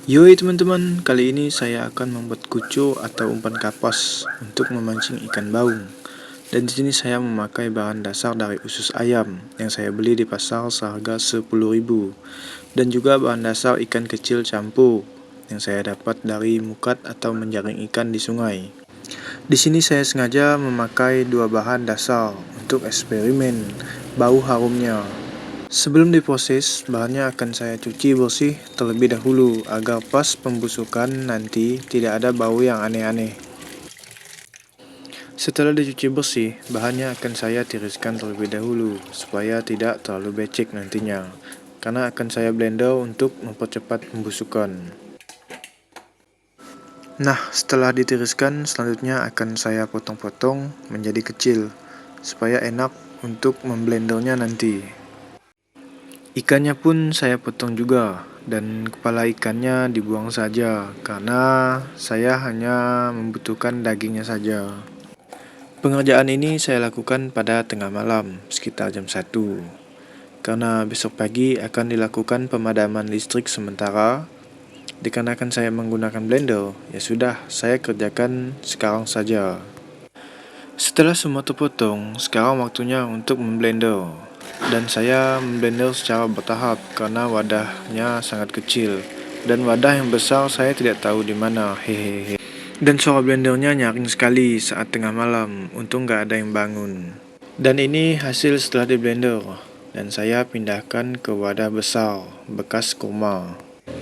Yoi teman-teman, kali ini saya akan membuat kucur atau umpan kapas untuk memancing ikan baung. Dan di sini saya memakai bahan dasar dari usus ayam yang saya beli di pasar seharga 10.000 dan juga bahan dasar ikan kecil campur yang saya dapat dari mukat atau menjaring ikan di sungai. Di sini saya sengaja memakai dua bahan dasar untuk eksperimen bau harumnya. Sebelum diproses, bahannya akan saya cuci bersih terlebih dahulu agar pas pembusukan nanti tidak ada bau yang aneh-aneh. Setelah dicuci bersih, bahannya akan saya tiriskan terlebih dahulu supaya tidak terlalu becek nantinya, karena akan saya blender untuk mempercepat pembusukan. Nah, setelah ditiriskan, selanjutnya akan saya potong-potong menjadi kecil supaya enak untuk memblendernya nanti. Ikannya pun saya potong juga, dan kepala ikannya dibuang saja karena saya hanya membutuhkan dagingnya saja. Pengerjaan ini saya lakukan pada tengah malam, sekitar jam 1. Karena besok pagi akan dilakukan pemadaman listrik sementara, dikarenakan saya menggunakan blender, ya sudah, saya kerjakan sekarang saja. Setelah semua terpotong, sekarang waktunya untuk memblender. Dan saya memblender secara bertahap karena wadahnya sangat kecil. Dan wadah yang besar saya tidak tahu di mana, hehehe. Dan suara blendernya nyaring sekali saat tengah malam, untung gak ada yang bangun. Dan ini hasil setelah di blender. Dan saya pindahkan ke wadah besar, bekas kurma.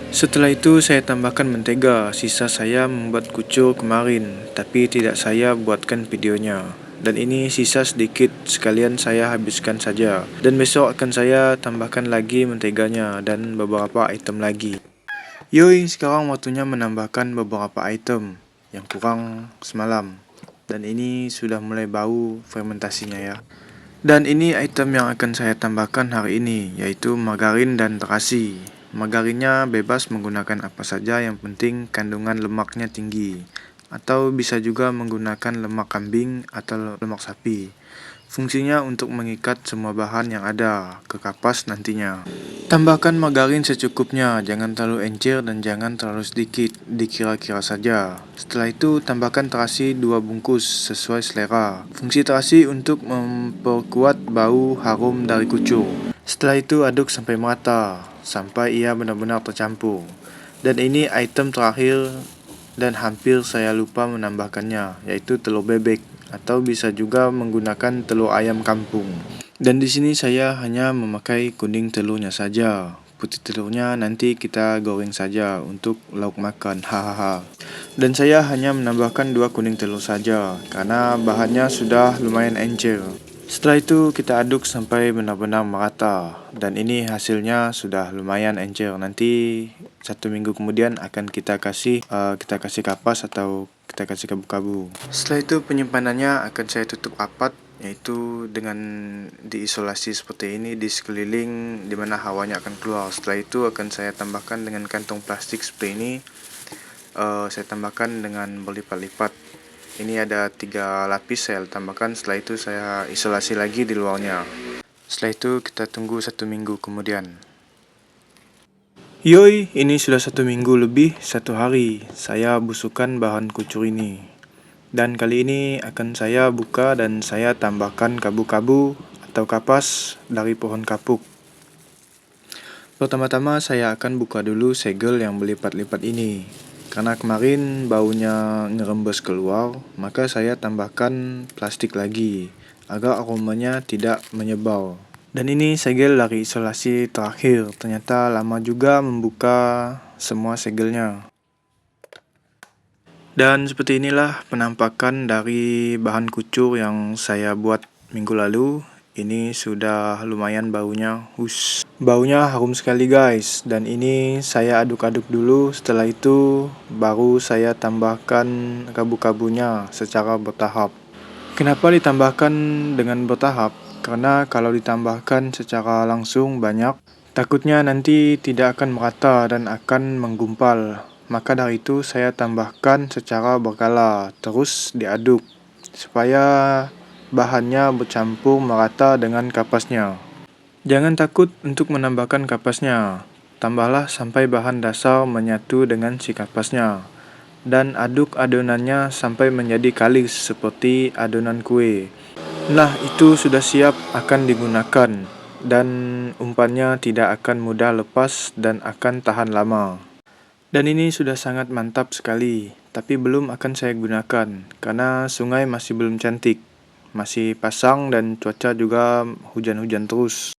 Setelah itu saya tambahkan mentega, sisa saya membuat kucur kemarin, tapi tidak saya buatkan videonya. Dan ini sisa sedikit, sekalian saya habiskan saja. Dan besok akan saya tambahkan lagi menteganya dan beberapa item lagi. Yoi, sekarang waktunya menambahkan beberapa item yang kurang semalam. Dan ini sudah mulai bau fermentasinya ya. Dan ini item yang akan saya tambahkan hari ini, yaitu margarin dan terasi. Margarinnya bebas menggunakan apa saja, yang penting kandungan lemaknya tinggi. Atau bisa juga menggunakan lemak kambing atau lemak sapi. Fungsinya untuk mengikat semua bahan yang ada ke kapas nantinya. Tambahkan margarin secukupnya, jangan terlalu encer dan jangan terlalu sedikit, dikira-kira saja. Setelah itu tambahkan terasi 2 bungkus sesuai selera. Fungsi terasi untuk memperkuat bau harum dari kucur. Setelah itu aduk sampai merata, sampai ia benar-benar tercampur. Dan ini item terakhir dan hampir saya lupa menambahkannya, yaitu telur bebek atau bisa juga menggunakan telur ayam kampung. Dan di sini saya hanya memakai kuning telurnya saja. Putih telurnya nanti kita goreng saja untuk lauk makan, hahaha. Dan saya hanya menambahkan 2 kuning telur saja, karena bahannya sudah lumayan encer. Setelah itu kita aduk sampai benar-benar merata. Dan ini hasilnya sudah lumayan encer. Nanti 1 minggu kemudian akan kita kasih kapas atau kita kasih kabu-kabu. Setelah itu penyimpanannya akan saya tutup rapat, yaitu dengan diisolasi seperti ini di sekeliling dimana hawanya akan keluar. Setelah itu akan saya tambahkan dengan kantong plastik seperti ini. Saya tambahkan dengan berlipat-lipat. Ini ada 3 lapis saya tambahkan. Setelah itu saya isolasi lagi di luarnya. Setelah itu kita tunggu 1 minggu kemudian. Yoi, ini sudah 1 minggu lebih 1 hari saya busukkan bahan kucur ini. Dan kali ini akan saya buka dan saya tambahkan kabu-kabu atau kapas dari pohon kapuk. Pertama-tama saya akan buka dulu segel yang berlipat-lipat ini. Karena kemarin baunya ngerembes keluar, maka saya tambahkan plastik lagi agar aromanya tidak menyebar. Dan ini segel dari isolasi terakhir, ternyata lama juga membuka semua segelnya. Dan seperti inilah penampakan dari bahan kucur yang saya buat minggu lalu. Ini sudah lumayan baunya, baunya harum sekali guys. Dan ini saya aduk-aduk dulu, setelah itu baru saya tambahkan kabu-kabunya secara bertahap. Kenapa ditambahkan dengan bertahap? Karena kalau ditambahkan secara langsung banyak, takutnya nanti tidak akan merata dan akan menggumpal. Maka dari itu saya tambahkan secara berkala, terus diaduk supaya bahannya bercampur merata dengan kapasnya. Jangan takut untuk menambahkan kapasnya, Tambahlah sampai bahan dasar menyatu dengan si kapasnya. Dan aduk adonannya sampai menjadi kalis seperti adonan kue. Nah, itu sudah siap akan digunakan. Dan umpannya tidak akan mudah lepas dan akan tahan lama. Dan ini sudah sangat mantap sekali, tapi belum akan saya gunakan karena sungai masih belum cantik, masih pasang dan cuaca juga hujan-hujan terus.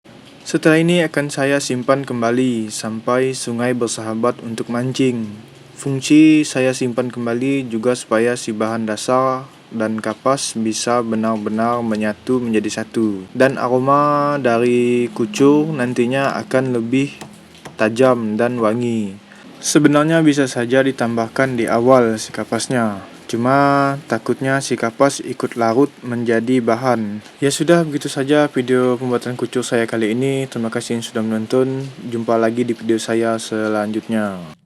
Setelah ini akan saya simpan kembali sampai sungai bersahabat untuk mancing. Fungsi saya simpan kembali juga supaya si bahan dasar dan kapas bisa benar-benar menyatu menjadi satu. Dan aroma dari kucur nantinya akan lebih tajam dan wangi. Sebenarnya bisa saja ditambahkan di awal si kapasnya. Cuma takutnya si kapas ikut larut menjadi bahan. Ya sudah, begitu saja video pembuatan kucur saya kali ini. Terima kasih yang sudah menonton. Jumpa lagi di video saya selanjutnya.